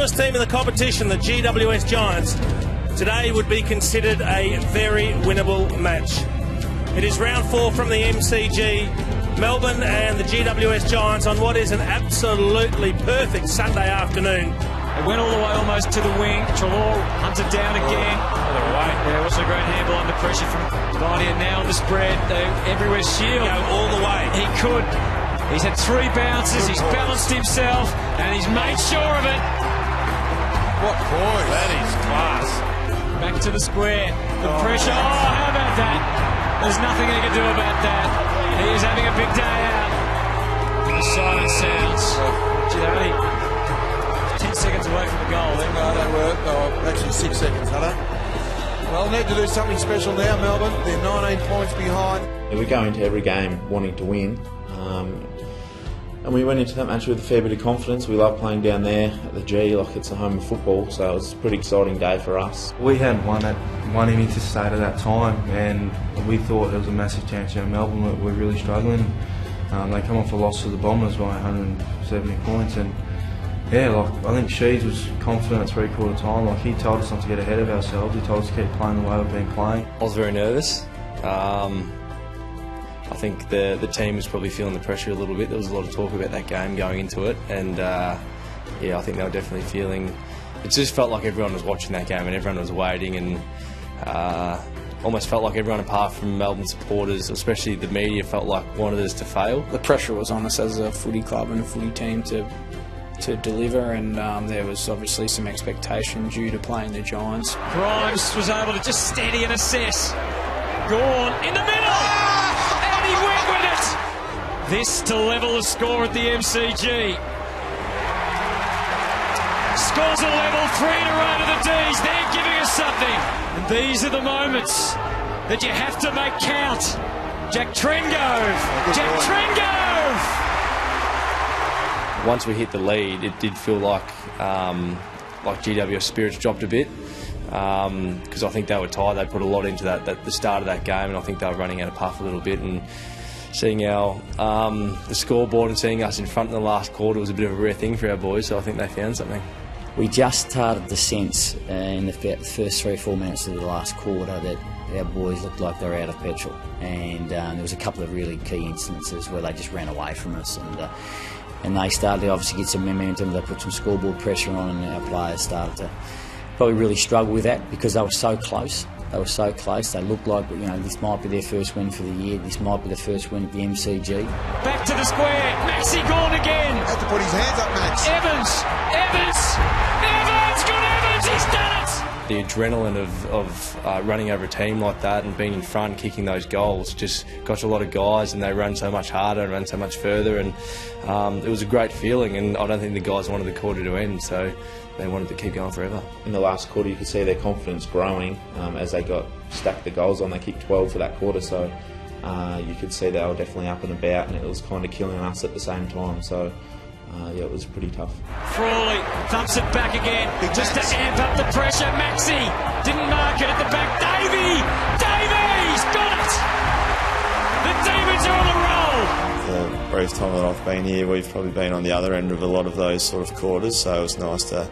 newest team in the competition, the GWS Giants, today would be considered a very winnable match. It is round 4 from the MCG. Melbourne and the GWS Giants on what is an absolutely perfect Sunday afternoon. It went all the way almost to the wing. Trelaw hunted down again. Other way. Yeah, also a great handle under pressure from Bardia now on the spread. Everywhere Shield. Go all the way. He could. He's had 3 bounces. He's balanced himself and he's made sure of it. What boy. That is class. Back to the square. The pressure. Oh, how about that? There's nothing they can do about that. He is having a big day out. The silent sounds. Gee, they're only 10 seconds away from the goal. No, they were. Actually 6 seconds, Hunter. Well, need to do something special now, Melbourne. They're 19 points behind. We go into every game wanting to win. And we went into that match with a fair bit of confidence. We love playing down there at the G, like it's the home of football, so it was a pretty exciting day for us. We hadn't won interstate at that time, and we thought there was a massive chance in Melbourne. We're really struggling. They come off a loss to the Bombers by 170 points, and yeah, I think Sheeds was confident at three-quarter time. He told us not to get ahead of ourselves. He told us to keep playing the way we've been playing. I was very nervous. I think the team was probably feeling the pressure a little bit. There was a lot of talk about that game going into it, and yeah, I think they were definitely feeling. It just felt like everyone was watching that game and everyone was waiting, and almost felt like everyone apart from Melbourne supporters, especially the media, felt like wanted us to fail. The pressure was on us as a footy club and a footy team to deliver, and there was obviously some expectation due to playing the Giants. Grimes was able to just steady and assess. Gawn in the middle, and he went with it. This to level the score at the MCG. Scores a level, 3 in a row to the D's. They're giving us something. And these are the moments that you have to make count. Jack Trengove. Jack Trengove. Once we hit the lead, it did feel like GWS spirits dropped a bit, because I think they were tired. They put a lot into that the start of that game, and I think they were running out of puff a little bit. And seeing the scoreboard and seeing us in front in the last quarter was a bit of a rare thing for our boys. So I think they found something. We just started to sense in the first 3 or 4 minutes of the last quarter that our boys looked like they were out of petrol, and there was a couple of really key instances where they just ran away from us, and they started to obviously get some momentum. They put some scoreboard pressure on, and our players started to probably really struggle with that because they were so close. They were so close. They looked like, this might be their first win for the year. This might be the first win at the MCG. Back to the square. Maxi Gawn again. Had to put his hands up, Max. Evans. Good Evans. He's done it. The adrenaline of running over a team like that and being in front, kicking those goals, just got a lot of guys, and they run so much harder and run so much further, and it was a great feeling, and I don't think the guys wanted the quarter to end, so they wanted to keep going forever. In the last quarter, you could see their confidence growing as they stacked the goals on. They kicked 12 for that quarter, so you could see they were definitely up and about, and it was kind of killing us at the same time. So yeah, it was pretty tough. Frawley thumps it back again, just to amp up the pressure. Maxi didn't mark it at the back. Davies got it. The Demons are on the roll. The brief time that I've been here, we've probably been on the other end of a lot of those sort of quarters, so it was nice to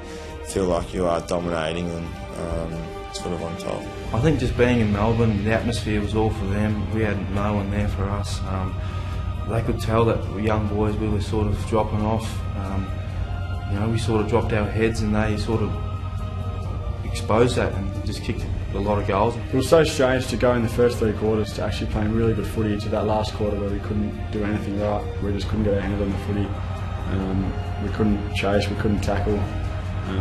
feel like you are dominating and sort of on top. I think just being in Melbourne, the atmosphere was all for them. We had no one there for us. They could tell that we young boys, we were sort of dropping off. We sort of dropped our heads, and they sort of exposed that and just kicked a lot of goals. It was so strange to go in the first 3 quarters to actually playing really good footy into that last quarter where we couldn't do anything right. We just couldn't get our hands on the footy. We couldn't chase, we couldn't tackle,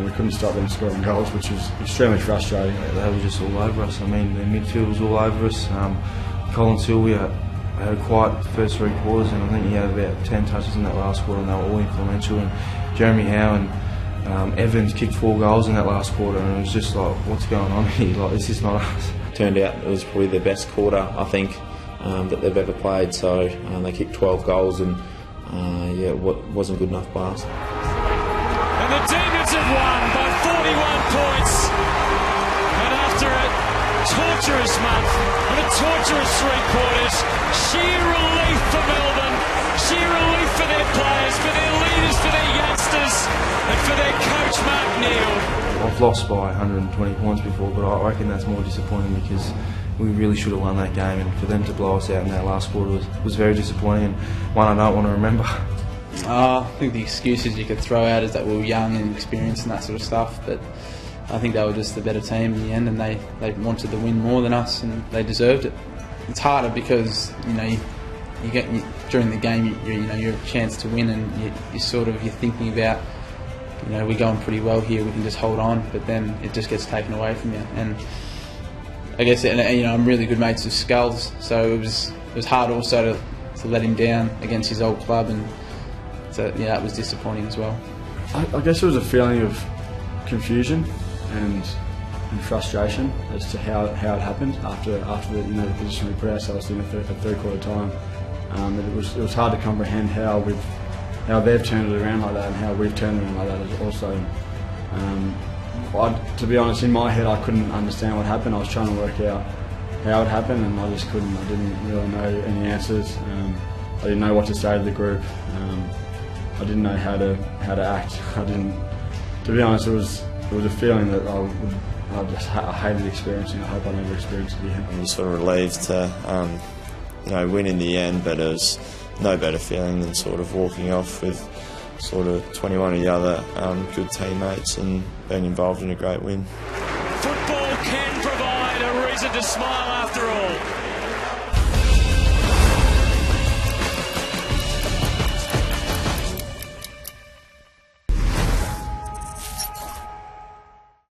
we couldn't stop them scoring goals, which was extremely frustrating. They were just all over us. I mean, their midfield was all over us. Colin Sylvia had a quiet first 3 quarters, and I think he had about 10 touches in that last quarter, and they were all influential. And Jeremy Howe and Evans kicked 4 goals in that last quarter, and it was just like, what's going on here? Like, this is not us. Turned out it was probably their best quarter, I think, that they've ever played. So they kicked 12 goals, and yeah, it wasn't good enough by us. And the Demons have won by 41 points. And after a torturous month and a torturous 3 quarters, sheer relief for Melbourne, sheer relief for their players, for their leaders, for their youngsters, and for their coach Mark Neal. lost by 120 points before, but I reckon that's more disappointing because we really should have won that game, and for them to blow us out in that last quarter was very disappointing, and one I don't want to remember. I think the excuses you could throw out is that we were young and experienced and that sort of stuff, but I think they were just the better team in the end, and they wanted to win more than us, and they deserved it. It's harder because you get during the game you have a chance to win, and you're thinking about we're going pretty well here, we can just hold on, but then it just gets taken away from you. And I guess I'm really good mates with Skulls, so it was hard also to let him down against his old club, and so that was disappointing as well. I guess it was a feeling of confusion and frustration as to how it happened after the position we put ourselves in at third quarter time. It was hard to comprehend how they've turned it around like that and how we've turned it around like that also. To be honest, in my head I couldn't understand what happened. I was trying to work out how it happened, and I just couldn't. I didn't really know any answers. I didn't know what to say to the group. I didn't know how to act. To be honest, it was a feeling that I hated experiencing. I hope I never experience it again. I'm sort of relieved to win in the end, but it was no better feeling than sort of walking off with sort of 21 of the other good teammates and being involved in a great win. Football can provide a reason to smile after all.